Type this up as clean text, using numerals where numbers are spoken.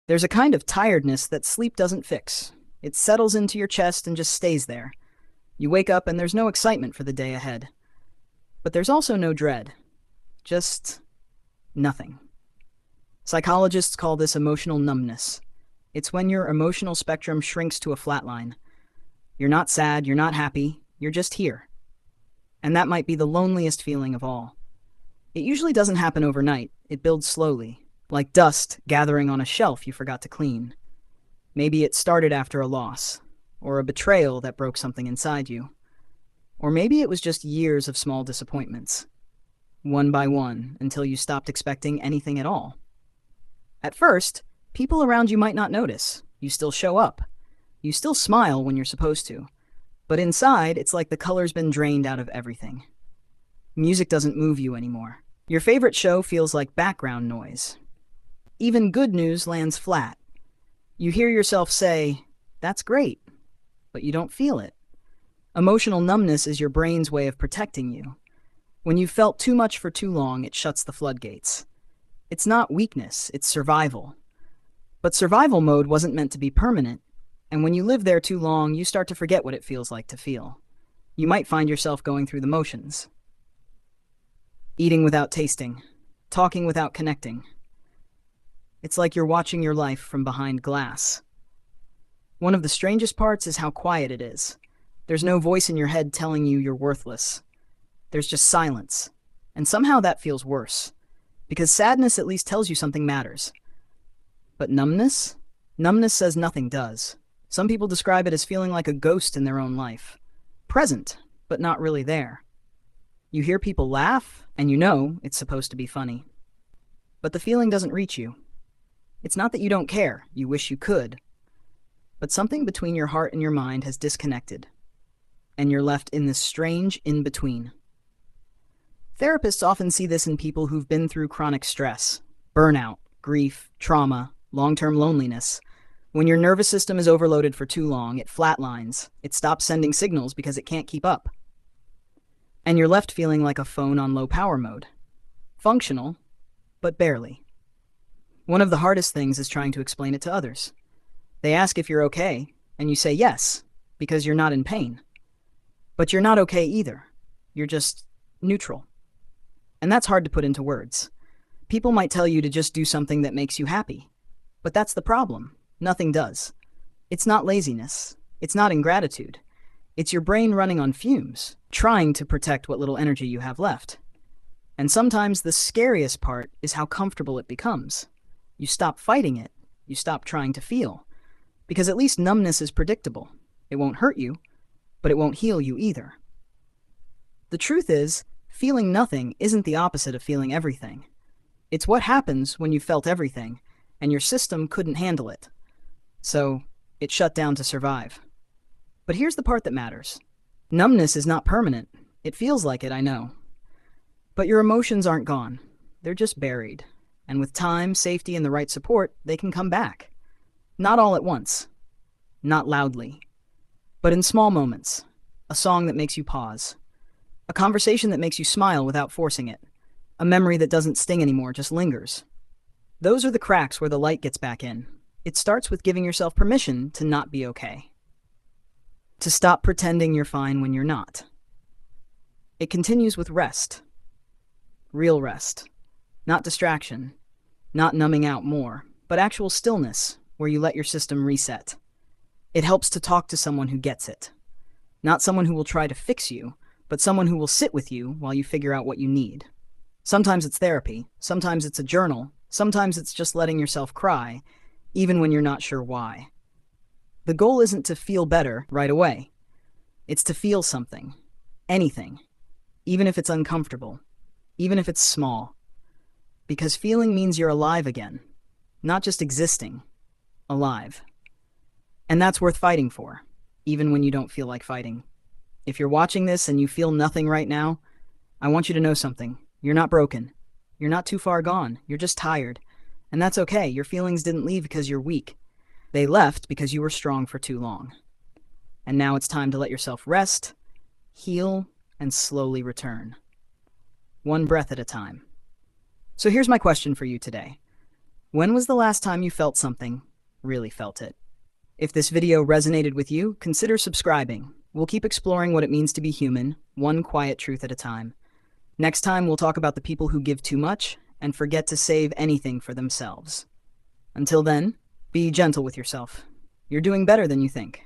There's a kind of tiredness that sleep doesn't fix. It settles into your chest and just stays there. You wake up and there's no excitement for the day ahead. But there's also no dread. Just nothing. Psychologists call this emotional numbness. It's when your emotional spectrum shrinks to a flat line. You're not sad, you're not happy, you're just here. And that might be the loneliest feeling of all. It usually doesn't happen overnight, it builds slowly, like dust gathering on a shelf you forgot to clean. Maybe it started after a loss, or a betrayal that broke something inside you. Or maybe it was just years of small disappointments, one by one, until you stopped expecting anything at all. At first, people around you might not notice. You still show up. You still smile when you're supposed to. But inside, it's like the color's been drained out of everything. Music doesn't move you anymore. Your favorite show feels like background noise. Even good news lands flat. You hear yourself say, "That's great," but you don't feel it. Emotional numbness is your brain's way of protecting you. When you've felt too much for too long, it shuts the floodgates. It's not weakness, it's survival. But survival mode wasn't meant to be permanent, and when you live there too long, you start to forget what it feels like to feel. You might find yourself going through the motions. Eating without tasting, talking without connecting. It's like you're watching your life from behind glass. One of the strangest parts is how quiet it is. There's no voice in your head telling you you're worthless. There's just silence. And somehow that feels worse. Because sadness at least tells you something matters. But numbness? Numbness says nothing does. Some people describe it as feeling like a ghost in their own life. Present, but not really there. You hear people laugh, and you know it's supposed to be funny. But the feeling doesn't reach you. It's not that you don't care, you wish you could. But something between your heart and your mind has disconnected. And you're left in this strange in-between. Therapists often see this in people who've been through chronic stress, burnout, grief, trauma, long-term loneliness. When your nervous system is overloaded for too long, it flatlines. It stops sending signals because it can't keep up. And you're left feeling like a phone on low power mode. Functional, but barely. One of the hardest things is trying to explain it to others. They ask if you're okay, and you say yes, because you're not in pain. But you're not okay either. You're just neutral. And that's hard to put into words. People might tell you to just do something that makes you happy. But that's the problem. Nothing does. It's not laziness. It's not ingratitude. It's your brain running on fumes, trying to protect what little energy you have left. And sometimes the scariest part is how comfortable it becomes. You stop fighting it. You stop trying to feel. Because at least numbness is predictable. It won't hurt you, but it won't heal you either. The truth is, feeling nothing isn't the opposite of feeling everything. It's what happens when you felt everything, and your system couldn't handle it. So, it shut down to survive. But here's the part that matters. Numbness is not permanent. It feels like it, I know. But your emotions aren't gone. They're just buried. And with time, safety, and the right support, they can come back. Not all at once. Not loudly. But in small moments. A song that makes you pause. A conversation that makes you smile without forcing it. A memory that doesn't sting anymore, just lingers. Those are the cracks where the light gets back in. It starts with giving yourself permission to not be okay. To stop pretending you're fine when you're not. It continues with rest. Real rest. Not distraction. Not numbing out more, but actual stillness, where you let your system reset. It helps to talk to someone who gets it. Not someone who will try to fix you, but someone who will sit with you while you figure out what you need. Sometimes it's therapy, sometimes it's a journal, sometimes it's just letting yourself cry, even when you're not sure why. The goal isn't to feel better right away. It's to feel something. Anything. Even if it's uncomfortable. Even if it's small. Because feeling means you're alive again. Not just existing. Alive. And that's worth fighting for, even when you don't feel like fighting. If you're watching this and you feel nothing right now, I want you to know something. You're not broken. You're not too far gone. You're just tired. And that's okay. Your feelings didn't leave because you're weak. They left because you were strong for too long. And now it's time to let yourself rest, heal, and slowly return. One breath at a time. So here's my question for you today. When was the last time you felt something? Really felt it. If this video resonated with you, consider subscribing. We'll keep exploring what it means to be human, one quiet truth at a time. Next time, we'll talk about the people who give too much and forget to save anything for themselves. Until then, be gentle with yourself. You're doing better than you think.